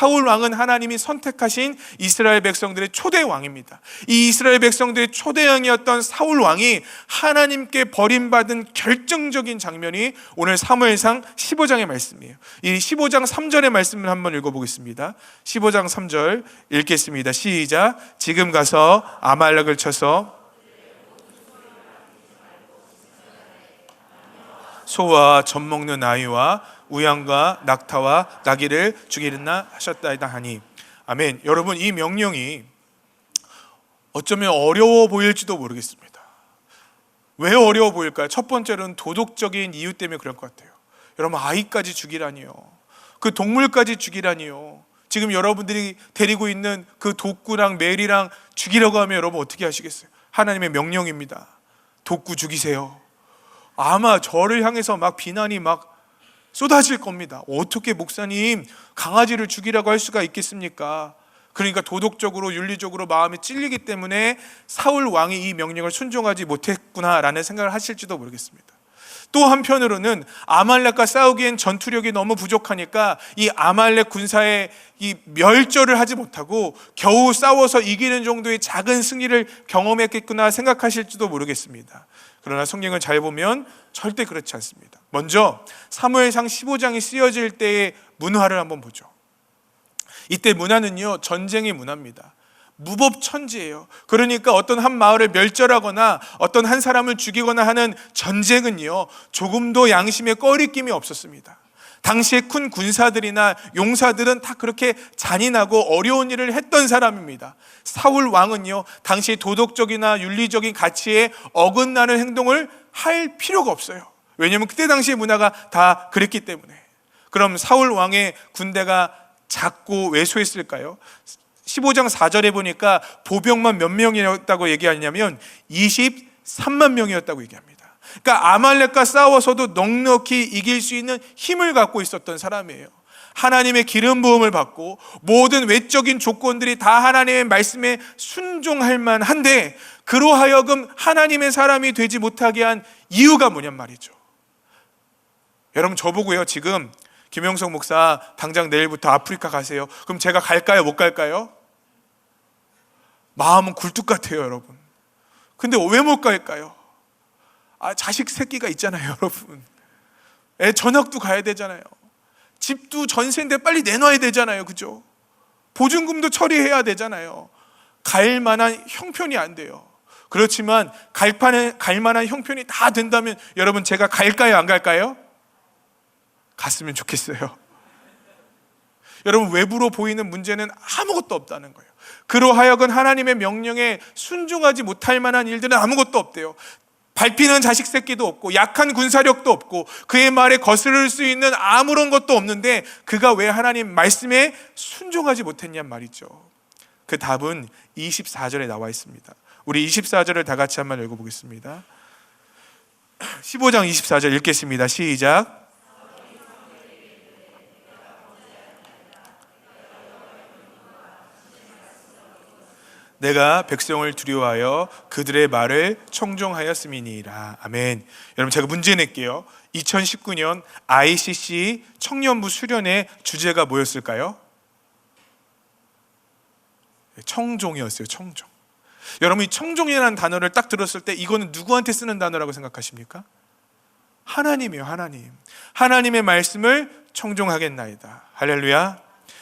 사울 왕은 하나님이 선택하신 이스라엘 백성들의 초대 왕입니다. 이 이스라엘 백성들의 초대 왕이었던 사울 왕이 하나님께 버림받은 결정적인 장면이 오늘 사무엘상 15장의 말씀이에요. 이 15장 3절의 말씀을 한번 읽어보겠습니다. 15장 3절 읽겠습니다. 시작. 지금 가서 아말렉을 쳐서 소와 젖 먹는 아이와 우양과 낙타와 나귀를 죽이리라 하셨다이다 하니. 아멘. 여러분, 이 명령이 어쩌면 어려워 보일지도 모르겠습니다. 왜 어려워 보일까요? 첫 번째로는 도덕적인 이유 때문에 그럴 것 같아요. 여러분, 아이까지 죽이라니요, 그 동물까지 죽이라니요. 지금 여러분들이 데리고 있는 그 독구랑 메리랑 죽이려고 하면 여러분 어떻게 하시겠어요? 하나님의 명령입니다. 독구 죽이세요. 아마 저를 향해서 막 비난이 막 쏟아질 겁니다. 어떻게 목사님 강아지를 죽이라고 할 수가 있겠습니까? 그러니까 도덕적으로 윤리적으로 마음이 찔리기 때문에 사울 왕이 이 명령을 순종하지 못했구나라는 생각을 하실지도 모르겠습니다. 또 한편으로는 아말렉과 싸우기엔 전투력이 너무 부족하니까 이 아말렉 군사의 이 멸절을 하지 못하고 겨우 싸워서 이기는 정도의 작은 승리를 경험했겠구나 생각하실지도 모르겠습니다. 그러나 성경을 잘 보면 절대 그렇지 않습니다. 먼저 사무엘상 15장이 쓰여질 때의 문화를 한번 보죠. 이때 문화는요, 전쟁의 문화입니다. 무법천지예요. 그러니까 어떤 한 마을을 멸절하거나 어떤 한 사람을 죽이거나 하는 전쟁은요, 조금도 양심에 꺼리낌이 없었습니다. 당시의 큰 군사들이나 용사들은 다 그렇게 잔인하고 어려운 일을 했던 사람입니다. 사울 왕은요, 당시 도덕적이나 윤리적인 가치에 어긋나는 행동을 할 필요가 없어요. 왜냐하면 그때 당시의 문화가 다 그랬기 때문에. 그럼 사울 왕의 군대가 작고 왜소했을까요? 15장 4절에 보니까 보병만 몇 명이었다고 얘기하냐면 23만 명이었다고 얘기합니다. 그러니까 아말렉과 싸워서도 넉넉히 이길 수 있는 힘을 갖고 있었던 사람이에요. 하나님의 기름 부음을 받고 모든 외적인 조건들이 다 하나님의 말씀에 순종할 만한데, 그로 하여금 하나님의 사람이 되지 못하게 한 이유가 뭐냔 말이죠. 여러분, 저보고요, 지금 김영석 목사 당장 내일부터 아프리카 가세요. 그럼 제가 갈까요? 못 갈까요? 마음은 굴뚝 같아요, 여러분. 근데 왜 못 갈까요? 자식 새끼가 있잖아요, 여러분. 애 전학도 가야 되잖아요. 집도 전세인데 빨리 내놔야 되잖아요, 그죠? 보증금도 처리해야 되잖아요. 갈 만한 형편이 안 돼요. 그렇지만 갈 만한 형편이 다 된다면 여러분, 제가 갈까요, 안 갈까요? 갔으면 좋겠어요. 여러분, 외부로 보이는 문제는 아무것도 없다는 거예요. 그로 하여금 하나님의 명령에 순종하지 못할 만한 일들은 아무것도 없대요. 밟히는 자식 새끼도 없고 약한 군사력도 없고 그의 말에 거스를 수 있는 아무런 것도 없는데 그가 왜 하나님 말씀에 순종하지 못했냔 말이죠. 그 답은 24절에 나와 있습니다. 우리 24절을 다 같이 한번 읽어보겠습니다. 15장 24절 읽겠습니다. 시작. 내가 백성을 두려워하여 그들의 말을 청종하였음이니라. 아멘. 여러분, 제가 문제 낼게요. 2019년 ICC 청년부 수련의 주제가 뭐였을까요? 청종이었어요. 청종. 여러분, 이 청종이라는 단어를 딱 들었을 때 이거는 누구한테 쓰는 단어라고 생각하십니까? 하나님이에요. 하나님. 하나님의 말씀을 청종하겠나이다. 할렐루야.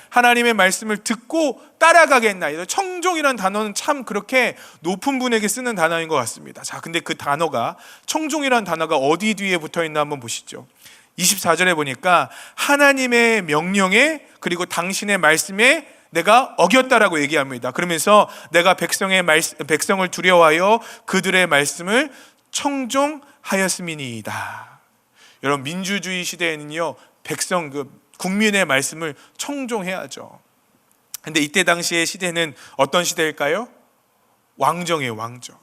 하나님의 말씀을 듣고 따라가겠나이다. 청종이라는 단어는 참 그렇게 높은 분에게 쓰는 단어인 것 같습니다. 자, 근데 그 단어가, 청종이라는 단어가 어디 뒤에 붙어있나 한번 보시죠. 24절에 보니까 하나님의 명령에 그리고 당신의 말씀에 내가 어겼다라고 얘기합니다. 그러면서 내가 백성을 두려워하여 그들의 말씀을 청종하였음이니이다. 여러분, 민주주의 시대에는요, 국민의 말씀을 청종해야죠. 근데 이때 당시의 시대는 어떤 시대일까요? 왕정이에요, 왕정.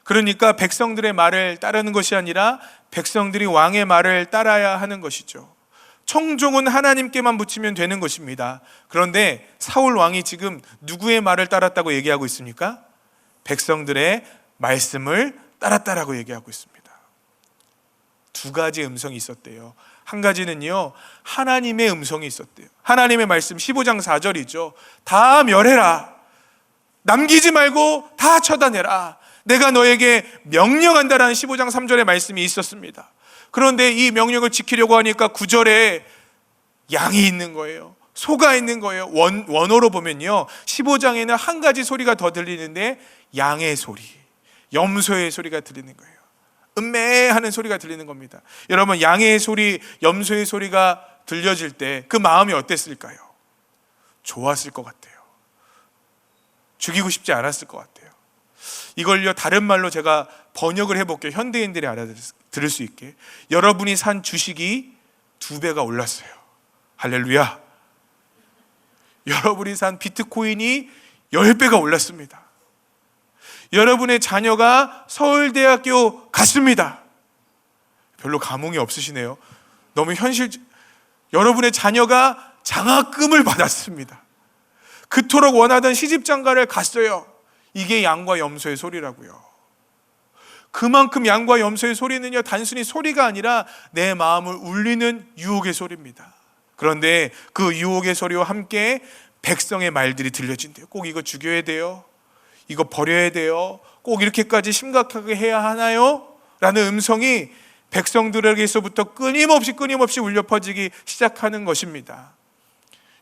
그러니까 백성들의 말을 따르는 것이 아니라 백성들이 왕의 말을 따라야 하는 것이죠. 청종은 하나님께만 붙이면 되는 것입니다. 그런데 사울 왕이 지금 누구의 말을 따랐다고 얘기하고 있습니까? 백성들의 말씀을 따랐다라고 얘기하고 있습니다. 두 가지 음성이 있었대요. 한 가지는요, 하나님의 음성이 있었대요. 하나님의 말씀 15장 4절이죠. 다 멸해라. 남기지 말고 다 처단해라. 내가 너에게 명령한다라는 15장 3절의 말씀이 있었습니다. 그런데 이 명령을 지키려고 하니까 9절에 양이 있는 거예요. 소가 있는 거예요. 원어로 보면요, 15장에는 한 가지 소리가 더 들리는데 양의 소리, 염소의 소리가 들리는 거예요. 음매하는 소리가 들리는 겁니다. 여러분, 양의 소리, 염소의 소리가 들려질 때 그 마음이 어땠을까요? 좋았을 것 같아요. 죽이고 싶지 않았을 것 같아요. 이걸요, 다른 말로 제가 번역을 해볼게요. 현대인들이 알아들을 수 있게. 여러분이 산 주식이 2배가 올랐어요. 할렐루야. 여러분이 산 비트코인이 10배가 올랐습니다. 여러분의 자녀가 서울대학교 갔습니다. 별로 감흥이 없으시네요. 너무 여러분의 자녀가 장학금을 받았습니다. 그토록 원하던 시집장가를 갔어요. 이게 양과 염소의 소리라고요. 그만큼 양과 염소의 소리는요, 단순히 소리가 아니라 내 마음을 울리는 유혹의 소리입니다. 그런데 그 유혹의 소리와 함께 백성의 말들이 들려진대요. 꼭 이거 죽여야 돼요. 이거 버려야 돼요. 꼭 이렇게까지 심각하게 해야 하나요? 라는 음성이 백성들에게서부터 끊임없이 울려 퍼지기 시작하는 것입니다.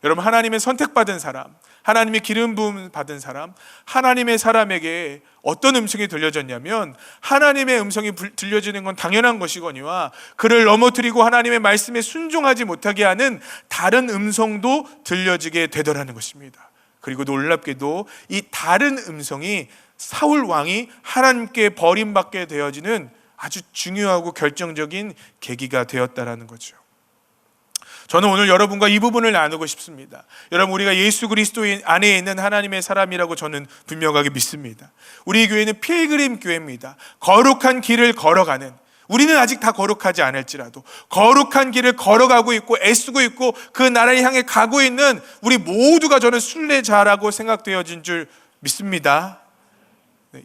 여러분, 하나님의 선택받은 사람, 하나님의 기름 부음 받은 사람, 하나님의 사람에게 어떤 음성이 들려졌냐면, 하나님의 음성이 들려지는 건 당연한 것이거니와 그를 넘어뜨리고 하나님의 말씀에 순종하지 못하게 하는 다른 음성도 들려지게 되더라는 것입니다. 그리고 놀랍게도 이 다른 음성이 사울 왕이 하나님께 버림받게 되어지는 아주 중요하고 결정적인 계기가 되었다라는 거죠. 저는 오늘 여러분과 이 부분을 나누고 싶습니다. 여러분, 우리가 예수 그리스도 안에 있는 하나님의 사람이라고 저는 분명하게 믿습니다. 우리 교회는 필그림 교회입니다. 거룩한 길을 걸어가는, 우리는 아직 다 거룩하지 않을지라도 거룩한 길을 걸어가고 있고 애쓰고 있고 그 나라를 향해 가고 있는 우리 모두가 저는 순례자라고 생각되어진 줄 믿습니다.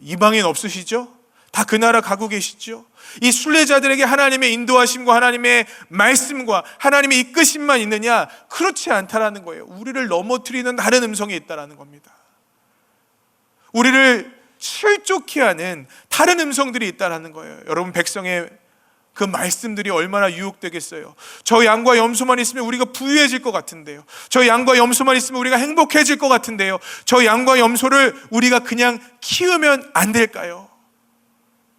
이방인 없으시죠? 다 그 나라 가고 계시죠? 이 순례자들에게 하나님의 인도하심과 하나님의 말씀과 하나님의 이끄심만 있느냐? 그렇지 않다라는 거예요. 우리를 넘어뜨리는 다른 음성이 있다라는 겁니다. 우리를 실족케 하는 다른 음성들이 있다라는 거예요. 여러분, 백성의 그 말씀들이 얼마나 유혹되겠어요. 저 양과 염소만 있으면 우리가 부유해질 것 같은데요. 저 양과 염소만 있으면 우리가 행복해질 것 같은데요. 저 양과 염소를 우리가 그냥 키우면 안 될까요?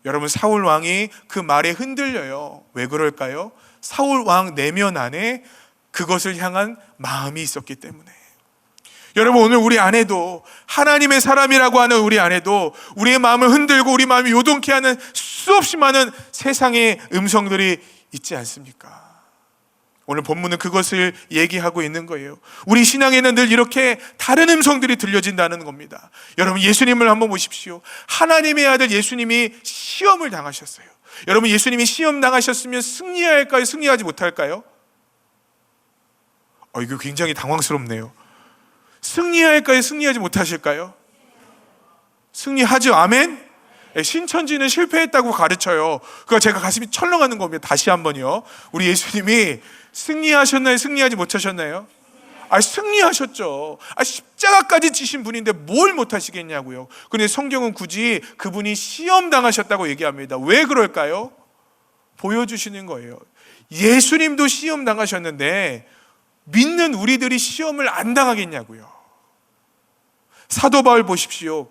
여러분, 사울 왕이 그 말에 흔들려요. 왜 그럴까요? 사울 왕 내면 안에 그것을 향한 마음이 있었기 때문에. 여러분, 오늘 우리 안에도, 하나님의 사람이라고 하는 우리 안에도 우리의 마음을 흔들고 우리 마음이 요동케 하는 수없이 많은 세상의 음성들이 있지 않습니까? 오늘 본문은 그것을 얘기하고 있는 거예요. 우리 신앙에는 늘 이렇게 다른 음성들이 들려진다는 겁니다. 여러분, 예수님을 한번 보십시오. 하나님의 아들 예수님이 시험을 당하셨어요. 여러분, 예수님이 시험 당하셨으면 승리할까요? 승리하지 못할까요? 이거 굉장히 당황스럽네요. 승리할까요? 승리하지 못하실까요? 승리하죠. 아멘. 신천지는 실패했다고 가르쳐요. 그거 제가 가슴이 철렁하는 겁니다. 다시 한번요. 우리 예수님이 승리하셨나요? 승리하지 못하셨나요? 승리하셨죠. 십자가까지 지신 분인데 뭘 못하시겠냐고요. 그런데 성경은 굳이 그분이 시험 당하셨다고 얘기합니다. 왜 그럴까요? 보여주시는 거예요. 예수님도 시험 당하셨는데 믿는 우리들이 시험을 안 당하겠냐고요. 사도 바울 보십시오.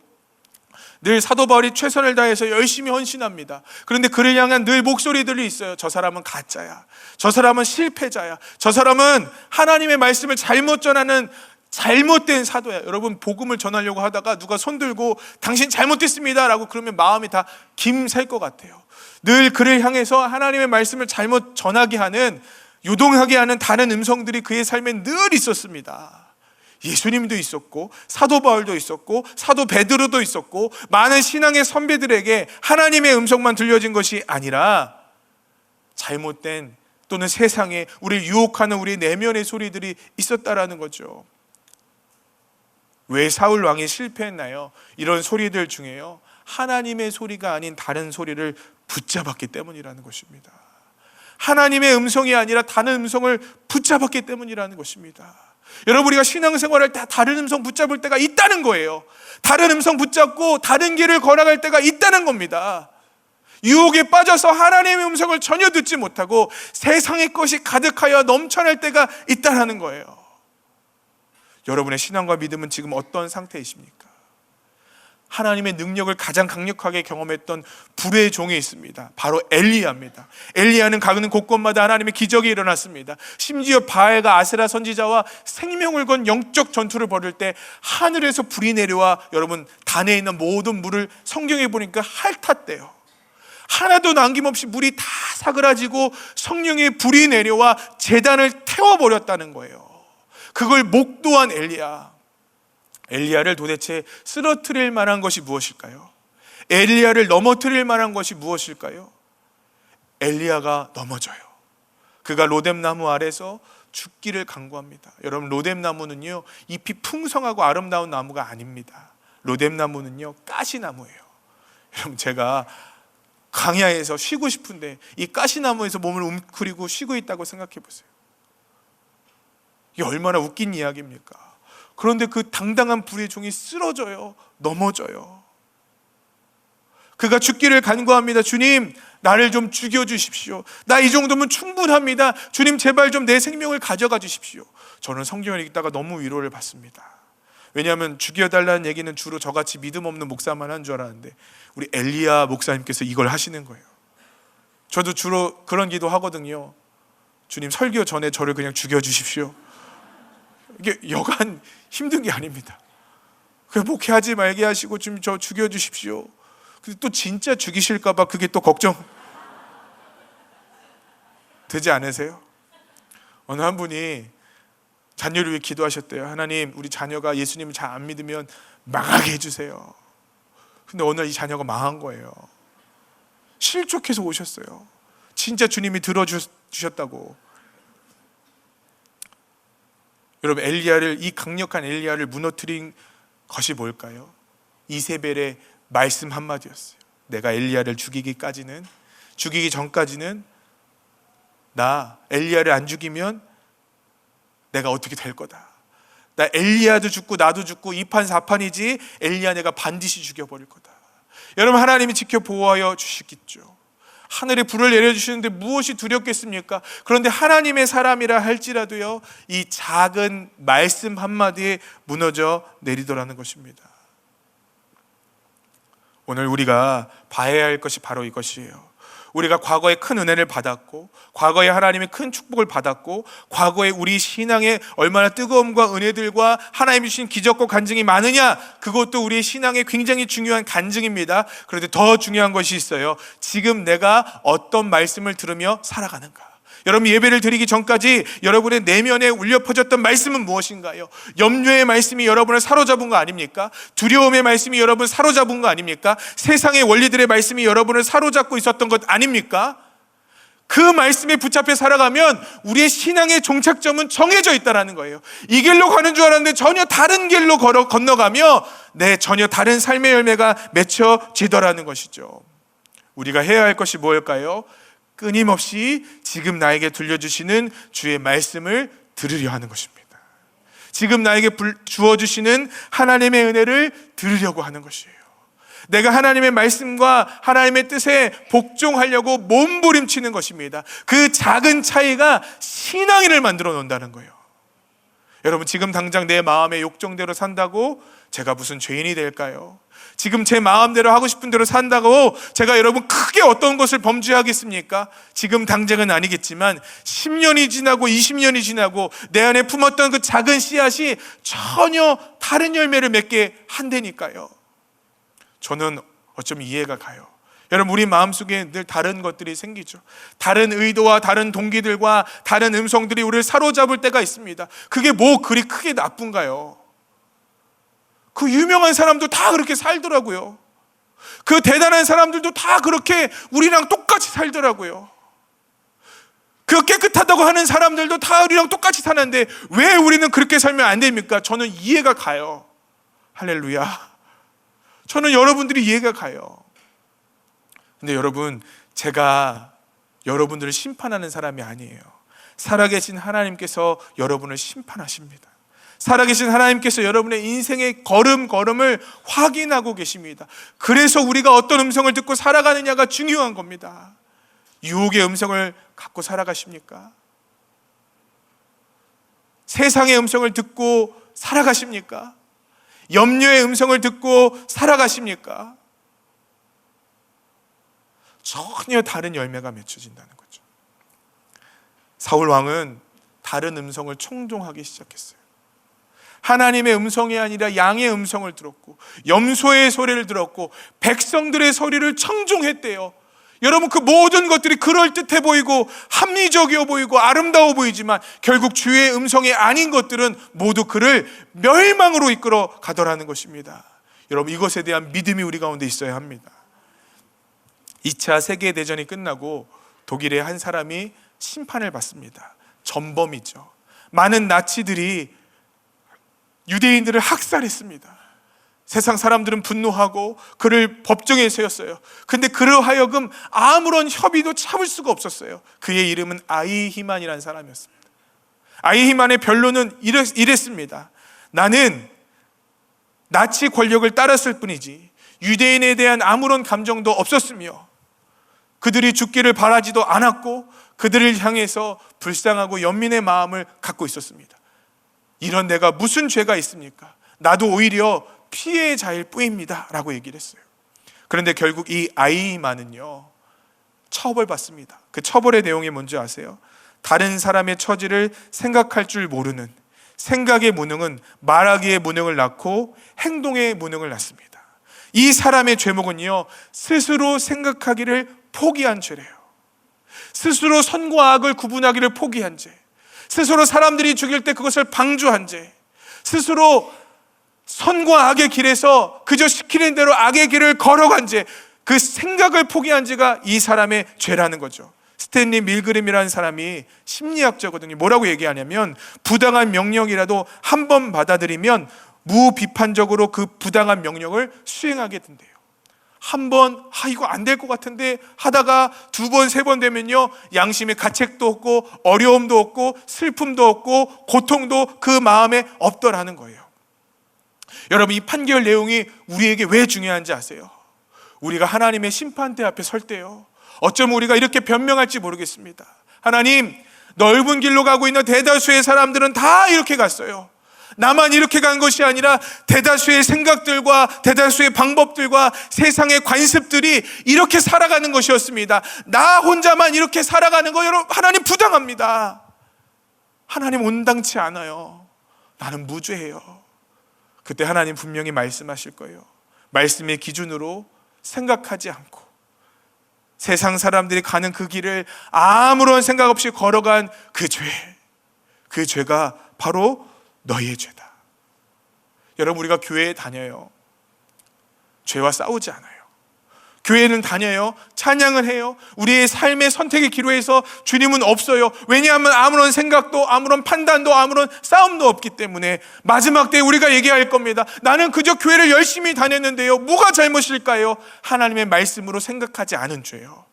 늘 사도 바울이 최선을 다해서 열심히 헌신합니다. 그런데 그를 향한 늘 목소리들이 있어요. 저 사람은 가짜야. 저 사람은 실패자야. 저 사람은 하나님의 말씀을 잘못 전하는 잘못된 사도야. 여러분, 복음을 전하려고 하다가 누가 손들고 당신 잘못됐습니다 라고 그러면 마음이 다 김살 것 같아요. 늘 그를 향해서 하나님의 말씀을 잘못 전하게 하는, 요동하게 하는 다른 음성들이 그의 삶에 늘 있었습니다. 예수님도 있었고 사도 바울도 있었고 사도 베드로도 있었고 많은 신앙의 선배들에게 하나님의 음성만 들려진 것이 아니라 잘못된 또는 세상에 우리를 유혹하는 우리 내면의 소리들이 있었다라는 거죠. 왜 사울 왕이 실패했나요? 이런 소리들 중에요, 하나님의 소리가 아닌 다른 소리를 붙잡았기 때문이라는 것입니다. 하나님의 음성이 아니라 다른 음성을 붙잡았기 때문이라는 것입니다. 여러분, 우리가 신앙생활할 때 다른 음성 붙잡을 때가 있다는 거예요. 다른 음성 붙잡고 다른 길을 걸어갈 때가 있다는 겁니다. 유혹에 빠져서 하나님의 음성을 전혀 듣지 못하고 세상의 것이 가득하여 넘쳐날 때가 있다는 거예요. 여러분의 신앙과 믿음은 지금 어떤 상태이십니까? 하나님의 능력을 가장 강력하게 경험했던 불의 종이 있습니다. 바로 엘리야입니다. 엘리야는 가는 곳곳마다 하나님의 기적이 일어났습니다. 심지어 바알과 아세라 선지자와 생명을 건 영적 전투를 벌일 때 하늘에서 불이 내려와 여러분 단에 있는 모든 물을 성경에 보니까 핥았대요. 하나도 남김없이 물이 다 사그라지고 성령의 불이 내려와 제단을 태워버렸다는 거예요. 그걸 목도한 엘리야를 도대체 쓰러뜨릴 만한 것이 무엇일까요? 엘리야를 넘어뜨릴 만한 것이 무엇일까요? 엘리야가 넘어져요. 그가 로뎀나무 아래서 죽기를 간구합니다. 여러분, 로뎀나무는요 잎이 풍성하고 아름다운 나무가 아닙니다. 로뎀나무는요 가시나무예요. 여러분, 제가 광야에서 쉬고 싶은데 이 가시나무에서 몸을 웅크리고 쉬고 있다고 생각해 보세요. 이게 얼마나 웃긴 이야기입니까? 그런데 그 당당한 불의 종이 쓰러져요. 넘어져요. 그가 죽기를 간구합니다. 주님, 나를 좀 죽여주십시오. 나 이 정도면 충분합니다. 주님, 제발 좀 내 생명을 가져가 주십시오. 저는 성경을 읽다가 너무 위로를 받습니다. 왜냐하면 죽여달라는 얘기는 주로 저같이 믿음 없는 목사만 한 줄 알았는데 우리 엘리야 목사님께서 이걸 하시는 거예요. 저도 주로 그런 기도 하거든요. 주님, 설교 전에 저를 그냥 죽여주십시오. 이게 여간 힘든 게 아닙니다. 그냥 목회하지 말게 하시고 좀 저 죽여주십시오. 근데 또 진짜 죽이실까 봐 그게 또 걱정 되지 않으세요? 어느 한 분이 자녀를 위해 기도하셨대요. 하나님, 우리 자녀가 예수님을 잘 안 믿으면 망하게 해주세요. 근데 오늘 이 자녀가 망한 거예요. 실족해서 오셨어요. 진짜 주님이 들어주셨다고. 여러분, 이 강력한 엘리야를 무너뜨린 것이 뭘까요? 이세벨의 말씀 한마디였어요. 내가 엘리야를 죽이기 전까지는 나 엘리야를 안 죽이면 내가 어떻게 될 거다. 나 엘리야도 죽고 나도 죽고 2판 4판이지 엘리야 내가 반드시 죽여버릴 거다. 여러분, 하나님이 지켜 보호하여 주시겠죠. 하늘에 불을 내려주시는데 무엇이 두렵겠습니까? 그런데 하나님의 사람이라 할지라도요, 이 작은 말씀 한마디에 무너져 내리더라는 것입니다. 오늘 우리가 봐야 할 것이 바로 이것이에요. 우리가 과거에 큰 은혜를 받았고, 과거에 하나님의 큰 축복을 받았고, 과거에 우리 신앙에 얼마나 뜨거움과 은혜들과 하나님이 주신 기적과 간증이 많으냐, 그것도 우리의 신앙에 굉장히 중요한 간증입니다. 그런데 더 중요한 것이 있어요. 지금 내가 어떤 말씀을 들으며 살아가는가. 여러분, 예배를 드리기 전까지 여러분의 내면에 울려 퍼졌던 말씀은 무엇인가요? 염려의 말씀이 여러분을 사로잡은 거 아닙니까? 두려움의 말씀이 여러분을 사로잡은 거 아닙니까? 세상의 원리들의 말씀이 여러분을 사로잡고 있었던 것 아닙니까? 그 말씀에 붙잡혀 살아가면 우리의 신앙의 종착점은 정해져 있다는 거예요. 이 길로 가는 줄 알았는데 전혀 다른 길로 건너가며 전혀 다른 삶의 열매가 맺혀지더라는 것이죠. 우리가 해야 할 것이 뭘까요? 끊임없이 지금 나에게 들려주시는 주의 말씀을 들으려 하는 것입니다. 지금 나에게 주어주시는 하나님의 은혜를 들으려고 하는 것이에요. 내가 하나님의 말씀과 하나님의 뜻에 복종하려고 몸부림치는 것입니다. 그 작은 차이가 신앙인을 만들어 놓는다는 거예요. 여러분, 지금 당장 내 마음의 욕정대로 산다고 제가 무슨 죄인이 될까요? 지금 제 마음대로 하고 싶은 대로 산다고 제가 여러분 크게 어떤 것을 범죄하겠습니까? 지금 당장은 아니겠지만 10년이 지나고 20년이 지나고 내 안에 품었던 그 작은 씨앗이 전혀 다른 열매를 맺게 한다니까요. 저는 어쩌면 이해가 가요. 여러분, 우리 마음속에 늘 다른 것들이 생기죠. 다른 의도와 다른 동기들과 다른 음성들이 우리를 사로잡을 때가 있습니다. 그게 뭐 그리 크게 나쁜가요? 그 유명한 사람도 다 그렇게 살더라고요. 그 대단한 사람들도 다 그렇게 우리랑 똑같이 살더라고요. 그 깨끗하다고 하는 사람들도 다 우리랑 똑같이 사는데 왜 우리는 그렇게 살면 안 됩니까? 저는 이해가 가요. 할렐루야. 저는 여러분들이 이해가 가요. 근데 여러분, 제가 여러분들을 심판하는 사람이 아니에요. 살아계신 하나님께서 여러분을 심판하십니다. 살아계신 하나님께서 여러분의 인생의 걸음걸음을 확인하고 계십니다. 그래서 우리가 어떤 음성을 듣고 살아가느냐가 중요한 겁니다. 유혹의 음성을 갖고 살아가십니까? 세상의 음성을 듣고 살아가십니까? 염려의 음성을 듣고 살아가십니까? 전혀 다른 열매가 맺혀진다는 거죠. 사울 왕은 다른 음성을 총종하기 시작했어요. 하나님의 음성이 아니라 양의 음성을 들었고, 염소의 소리를 들었고, 백성들의 소리를 청종했대요. 여러분, 그 모든 것들이 그럴듯해 보이고 합리적이어 보이고 아름다워 보이지만 결국 주의 음성이 아닌 것들은 모두 그를 멸망으로 이끌어 가더라는 것입니다. 여러분, 이것에 대한 믿음이 우리 가운데 있어야 합니다. 2차 세계대전이 끝나고 독일의 한 사람이 심판을 받습니다. 전범이죠. 많은 나치들이 유대인들을 학살했습니다. 세상 사람들은 분노하고 그를 법정에 세웠어요. 근데 그로 하여금 아무런 협의도 참을 수가 없었어요. 그의 이름은 아이히만이라는 사람이었습니다. 아이히만의 변론은 이랬습니다. 나는 나치 권력을 따랐을 뿐이지 유대인에 대한 아무런 감정도 없었으며 그들이 죽기를 바라지도 않았고 그들을 향해서 불쌍하고 연민의 마음을 갖고 있었습니다. 이런 내가 무슨 죄가 있습니까? 나도 오히려 피해자일 뿐입니다 라고 얘기를 했어요. 그런데 결국 이 아이히만은요 처벌받습니다. 그 처벌의 내용이 뭔지 아세요? 다른 사람의 처지를 생각할 줄 모르는 생각의 무능은 말하기의 무능을 낳고 행동의 무능을 낳습니다. 이 사람의 죄목은요 스스로 생각하기를 포기한 죄래요. 스스로 선과 악을 구분하기를 포기한 죄, 스스로 사람들이 죽일 때 그것을 방조한 죄, 스스로 선과 악의 길에서 그저 시키는 대로 악의 길을 걸어간 죄, 그 생각을 포기한 죄가 이 사람의 죄라는 거죠. 스탠리 밀그램이라는 사람이 심리학자거든요. 뭐라고 얘기하냐면 부당한 명령이라도 한 번 받아들이면 무비판적으로 그 부당한 명령을 수행하게 된대요. 한 번 이거 안 될 것 같은데 하다가 두 번, 세 번 되면요 양심의 가책도 없고 어려움도 없고 슬픔도 없고 고통도 그 마음에 없더라는 거예요. 여러분, 이 판결 내용이 우리에게 왜 중요한지 아세요? 우리가 하나님의 심판대 앞에 설 때요 어쩌면 우리가 이렇게 변명할지 모르겠습니다. 하나님, 넓은 길로 가고 있는 대다수의 사람들은 다 이렇게 갔어요. 나만 이렇게 간 것이 아니라 대다수의 생각들과 대다수의 방법들과 세상의 관습들이 이렇게 살아가는 것이었습니다. 나 혼자만 이렇게 살아가는 거 여러분, 하나님 부당합니다. 하나님 온당치 않아요. 나는 무죄해요. 그때 하나님 분명히 말씀하실 거예요. 말씀의 기준으로 생각하지 않고 세상 사람들이 가는 그 길을 아무런 생각 없이 걸어간 그 죄, 그 죄가 바로 너희의 죄다. 여러분, 우리가 교회에 다녀요. 죄와 싸우지 않아요. 교회는 다녀요. 찬양을 해요. 우리의 삶의 선택의 기로에서 주님은 없어요. 왜냐하면 아무런 생각도 아무런 판단도 아무런 싸움도 없기 때문에 마지막 때에 우리가 얘기할 겁니다. 나는 그저 교회를 열심히 다녔는데요. 뭐가 잘못일까요? 하나님의 말씀으로 생각하지 않은 죄요.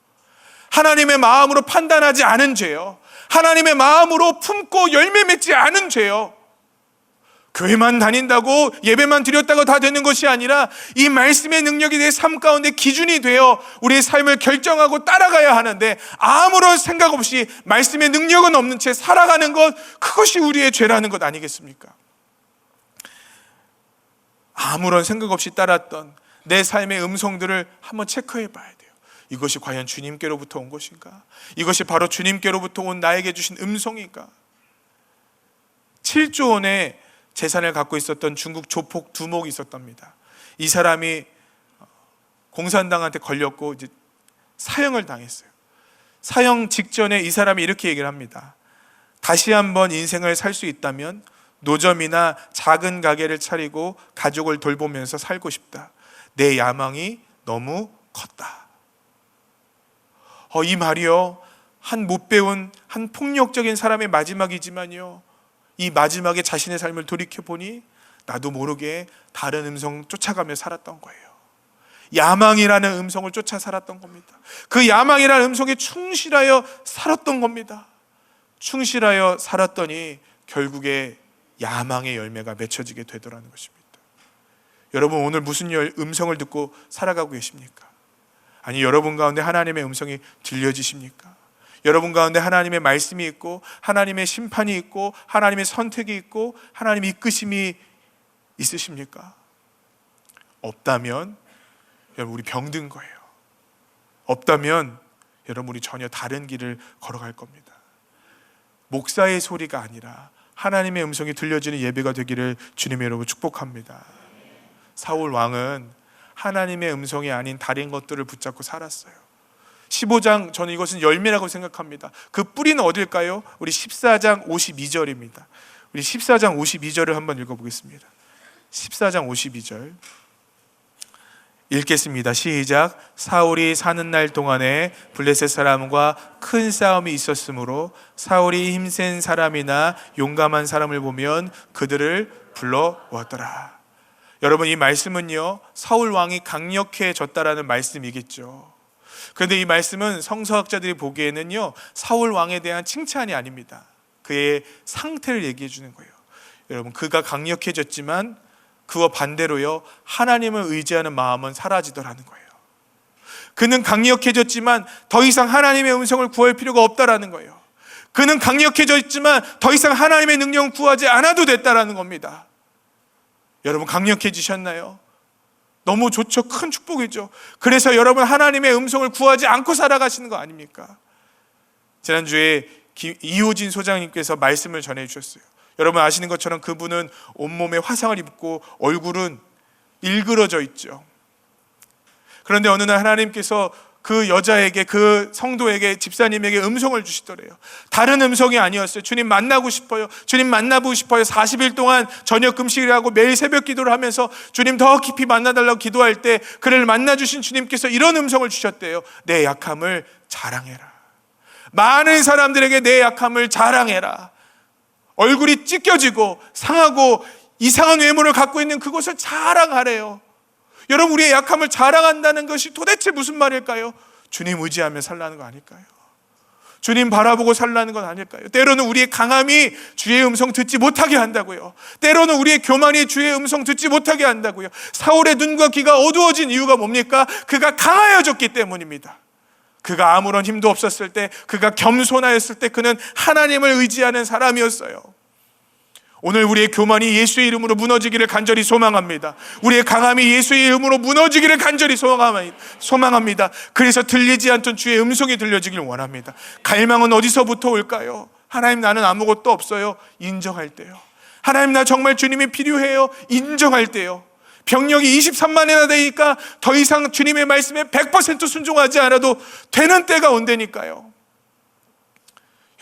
하나님의 마음으로 판단하지 않은 죄요. 하나님의 마음으로 품고 열매 맺지 않은 죄요. 교회만 다닌다고 예배만 드렸다고 다 되는 것이 아니라 이 말씀의 능력이 내 삶 가운데 기준이 되어 우리의 삶을 결정하고 따라가야 하는데 아무런 생각 없이 말씀의 능력은 없는 채 살아가는 것, 그것이 우리의 죄라는 것 아니겠습니까? 아무런 생각 없이 따랐던 내 삶의 음성들을 한번 체크해 봐야 돼요. 이것이 과연 주님께로부터 온 것인가? 이것이 바로 주님께로부터 온 나에게 주신 음성인가? 7조 원의 재산을 갖고 있었던 중국 조폭 두목이 있었답니다. 이 사람이 공산당한테 걸렸고 이제 사형을 당했어요. 사형 직전에 이 사람이 이렇게 얘기를 합니다. 다시 한번 인생을 살 수 있다면 노점이나 작은 가게를 차리고 가족을 돌보면서 살고 싶다. 내 야망이 너무 컸다. 이 말이요, 한 못 배운 한 폭력적인 사람의 마지막이지만요, 이 마지막에 자신의 삶을 돌이켜보니 나도 모르게 다른 음성 쫓아가며 살았던 거예요. 야망이라는 음성을 쫓아 살았던 겁니다. 그 야망이라는 음성에 충실하여 살았던 겁니다. 충실하여 살았더니 결국에 야망의 열매가 맺혀지게 되더라는 것입니다. 여러분, 오늘 무슨 음성을 듣고 살아가고 계십니까? 아니, 여러분 가운데 하나님의 음성이 들려지십니까? 여러분 가운데 하나님의 말씀이 있고 하나님의 심판이 있고 하나님의 선택이 있고 하나님의 이끄심이 있으십니까? 없다면 여러분, 우리 병든 거예요. 없다면 여러분, 우리 전혀 다른 길을 걸어갈 겁니다. 목사의 소리가 아니라 하나님의 음성이 들려지는 예배가 되기를 주님의 이름으로 축복합니다. 사울 왕은 하나님의 음성이 아닌 다른 것들을 붙잡고 살았어요. 15장, 저는 이것은 열매라고 생각합니다. 그 뿌리는 어딜까요? 우리 14장 52절입니다. 우리 14장 52절을 한번 읽어보겠습니다. 14장 52절 읽겠습니다. 시작. 사울이 사는 날 동안에 블레셋 사람과 큰 싸움이 있었으므로 사울이 힘센 사람이나 용감한 사람을 보면 그들을 불러왔더라. 여러분, 이 말씀은요, 사울 왕이 강력해졌다라는 말씀이겠죠. 그런데 이 말씀은 성서학자들이 보기에는요, 사울 왕에 대한 칭찬이 아닙니다. 그의 상태를 얘기해 주는 거예요. 여러분, 그가 강력해졌지만 그와 반대로요, 하나님을 의지하는 마음은 사라지더라는 거예요. 그는 강력해졌지만 더 이상 하나님의 음성을 구할 필요가 없다라는 거예요. 그는 강력해졌지만 더 이상 하나님의 능력을 구하지 않아도 됐다라는 겁니다. 여러분, 강력해지셨나요? 너무 좋죠. 큰 축복이죠. 그래서 여러분, 하나님의 음성을 구하지 않고 살아가시는 거 아닙니까? 지난주에 이호진 소장님께서 말씀을 전해주셨어요. 여러분 아시는 것처럼 그분은 온몸에 화상을 입고 얼굴은 일그러져 있죠. 그런데 어느 날 하나님께서 그 여자에게, 그 성도에게, 집사님에게 음성을 주시더래요. 다른 음성이 아니었어요. 주님 만나고 싶어요. 주님 만나보고 싶어요. 40일 동안 저녁 금식을 하고 매일 새벽 기도를 하면서 주님 더 깊이 만나달라고 기도할 때 그를 만나주신 주님께서 이런 음성을 주셨대요. 내 약함을 자랑해라. 많은 사람들에게 내 약함을 자랑해라. 얼굴이 찢겨지고 상하고 이상한 외모를 갖고 있는 그것을 자랑하래요. 여러분, 우리의 약함을 자랑한다는 것이 도대체 무슨 말일까요? 주님 의지하며 살라는 거 아닐까요? 주님 바라보고 살라는 건 아닐까요? 때로는 우리의 강함이 주의 음성 듣지 못하게 한다고요. 때로는 우리의 교만이 주의 음성 듣지 못하게 한다고요. 사울의 눈과 귀가 어두워진 이유가 뭡니까? 그가 강하여졌기 때문입니다. 그가 아무런 힘도 없었을 때, 그가 겸손하였을 때 그는 하나님을 의지하는 사람이었어요. 오늘 우리의 교만이 예수의 이름으로 무너지기를 간절히 소망합니다. 우리의 강함이 예수의 이름으로 무너지기를 간절히 소망합니다. 그래서 들리지 않던 주의 음성이 들려지길 원합니다. 갈망은 어디서부터 올까요? 하나님, 나는 아무것도 없어요. 인정할 때요. 하나님, 나 정말 주님이 필요해요. 인정할 때요. 병력이 23만이나 되니까 더 이상 주님의 말씀에 100% 순종하지 않아도 되는 때가 온다니까요.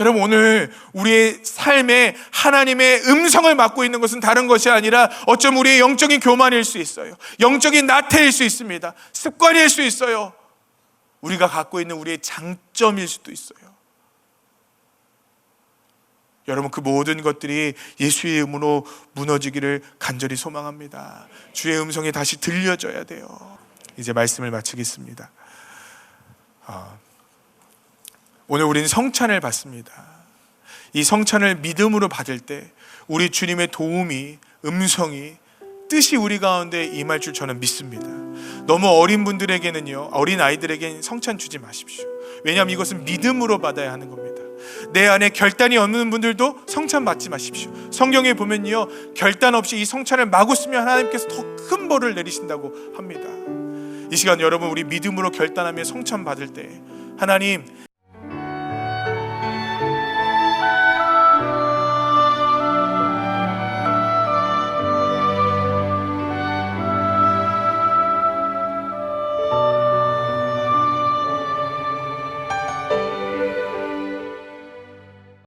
여러분, 오늘 우리의 삶에 하나님의 음성을 맡고 있는 것은 다른 것이 아니라 어쩌면 우리의 영적인 교만일 수 있어요. 영적인 나태일 수 있습니다. 습관일 수 있어요. 우리가 갖고 있는 우리의 장점일 수도 있어요. 여러분, 그 모든 것들이 예수의 이름으로 무너지기를 간절히 소망합니다. 주의 음성이 다시 들려져야 돼요. 이제 말씀을 마치겠습니다. 오늘 우리는 성찬을 받습니다. 이 성찬을 믿음으로 받을 때 우리 주님의 도움이, 음성이, 뜻이 우리 가운데 임할 줄 저는 믿습니다. 너무 어린 분들에게는요, 어린 아이들에게는 성찬 주지 마십시오. 왜냐하면 이것은 믿음으로 받아야 하는 겁니다. 내 안에 결단이 없는 분들도 성찬 받지 마십시오. 성경에 보면요, 결단 없이 이 성찬을 마구 쓰면 하나님께서 더 큰 벌을 내리신다고 합니다. 이 시간 여러분, 우리 믿음으로 결단하며 성찬 받을 때 하나님,